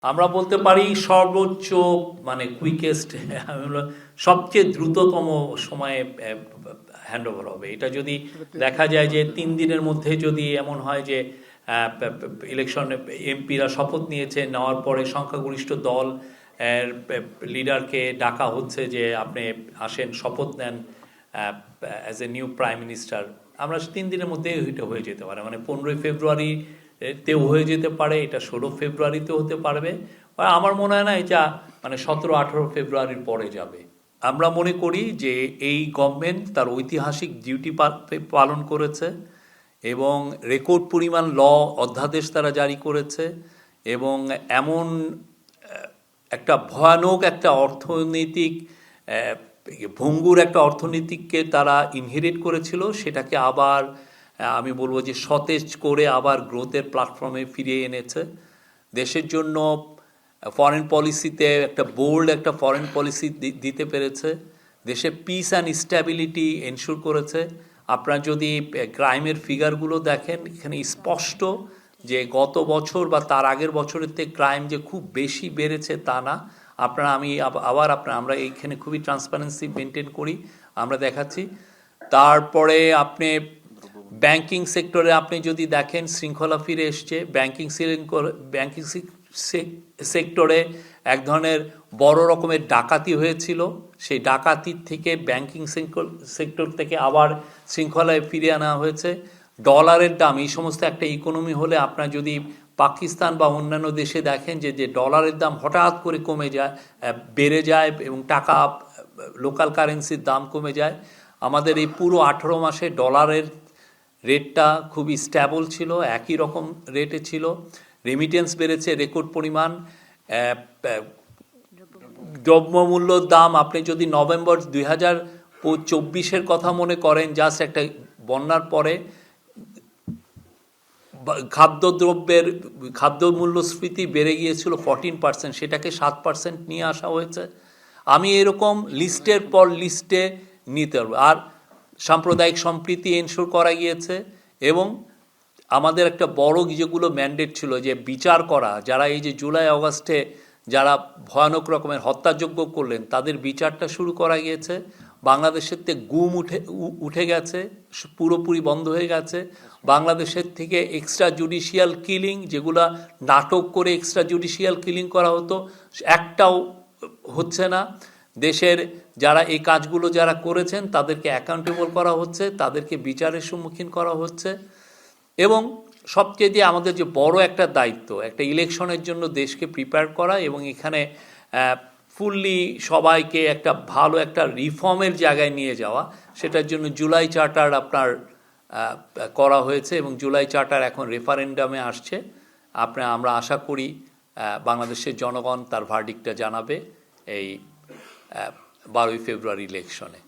আমরা বলতে পারি সর্বোচ্চ মানে কুইকেস্ট সবচেয়ে দ্রুততম সময়ে হ্যান্ড ওভার হবে। এটা যদি দেখা যায় যে 3 দিনের মধ্যে যদি এমন হয় যে ইলেকশন এমপিরা শপথ নিয়েছে, নেওয়ার পরে সংখ্যাগরিষ্ঠ দল লিডারকে ডাকা হচ্ছে যে আপনি আসেন শপথ নেন as a new prime minister, আমরা 3 দিনের মধ্যে এটা হয়ে যেতে পারে। মানে 15ই ফেব্রুয়ারি তেও হয়ে যেতে পারে, এটা 16 ফেব্রুয়ারিতেও হতে পারবে। আমার মনে হয় না এটা মানে 17-18 ফেব্রুয়ারির পরে যাবে। আমরা মনে করি যে এই গভর্নমেন্ট তার ঐতিহাসিক ডিউটি পালন করেছে এবং রেকর্ড পরিমাণ অধ্যাদেশ তারা জারি করেছে এবং এমন একটা ভয়ানক একটা অর্থনৈতিক ভঙ্গুর একটা অর্থনীতিকে তারা ইনহেরিট করেছিল, সেটাকে আবার আমি বলবো যে সতেজ করে আবার গ্রোথের প্ল্যাটফর্মে ফিরিয়ে এনেছে। দেশের জন্য ফরেন পলিসিতে একটা বোল্ড একটা ফরেন পলিসি দিতে পেরেছে, দেশে পিস অ্যান্ড স্ট্যাবিলিটি এনশিওর করেছে। আপনারা যদি ক্রাইমের ফিগারগুলো দেখেন, এখানে স্পষ্ট যে গত বছর বা তার আগের বছরের থেকে ক্রাইম যে খুব বেশি বেড়েছে তা না। আমরা এইখানে খুবই ট্রান্সপারেন্সি মেনটেন করি, আমরা দেখাচ্ছি। তারপরে আপনি ব্যাংকিং সেক্টরে আপনি যদি দেখেন শৃঙ্খলা ফিরে এসছে। ব্যাংকিং সেক্টরে এক ধরনের বড় রকমের ডাকাতি হয়েছিল, সেই ডাকাতির থেকে ব্যাংকিং সেক্টর থেকে আবার শৃঙ্খলায় ফিরে আনা হয়েছে। ডলারের দাম, এই সমস্ত একটা ইকোনমি হলে আপনার যদি পাকিস্তান বা অন্যান্য দেশে দেখেন যে ডলারের দাম হঠাৎ করে কমে যায়, বেড়ে যায় এবং টাকা লোকাল কারেন্সির দাম কমে যায়। আমাদের এই পুরো 18 মাসে ডলারের রেটটা খুবই স্ট্যাবল ছিল, একই রকম রেটে ছিল। রেমিটেন্স বেড়েছে রেকর্ড পরিমাণ। দ্রব্যমূল্যর দাম আপনি যদি নভেম্বর 2024-এর কথা মনে করেন, জাস্ট একটা বন্যার পরে খাদ্য মূল্যস্ফীতি বেড়ে গিয়েছিল 14%, সেটাকে 7% নিয়ে আসা হয়েছে। আমি এরকম লিস্টের পর লিস্টে নিতে পারবো। আর সাম্প্রদায়িক সম্প্রীতি এনশোর করা গিয়েছে এবং আমাদের একটা বড় যেগুলো ম্যান্ডেট ছিল যে বিচার করা, যারা এই যে জুলাই আগস্টে যারা ভয়ানক রকমের হত্যাযজ্ঞ করলেন তাদের বিচারটা শুরু করা গিয়েছে। বাংলাদেশের থেকে গুম উঠে গেছে, পুরোপুরি বন্ধ হয়ে গেছে। বাংলাদেশের থেকে এক্সট্রা জুডিশিয়াল কিলিং, যেগুলা নাটক করে এক্সট্রা জুডিশিয়াল কিলিং করা হতো, একটাও হচ্ছে না। দেশের যারা এই কাজগুলো যারা করেছেন তাদেরকে অ্যাকাউন্টেবল করা হচ্ছে, তাদেরকে বিচারের সম্মুখীন করা হচ্ছে। এবং সবচেয়ে যে আমাদের যে বড় একটা দায়িত্ব, একটা ইলেকশনের জন্য দেশকে প্রিপেয়ার করা এবং এখানে ফুললি সবাইকে একটা ভালো একটা রিফর্মের জায়গায় নিয়ে যাওয়া, সেটার জন্য জুলাই চার্টার আপনার করা হয়েছে এবং জুলাই চার্টার এখন রেফারেন্ডামে আসছে। আমরা আশা করি বাংলাদেশের জনগণ তার ভার্ডিক্টটা জানাবে এই 12ই ফেব্রুয়ারি ইলেকশনে।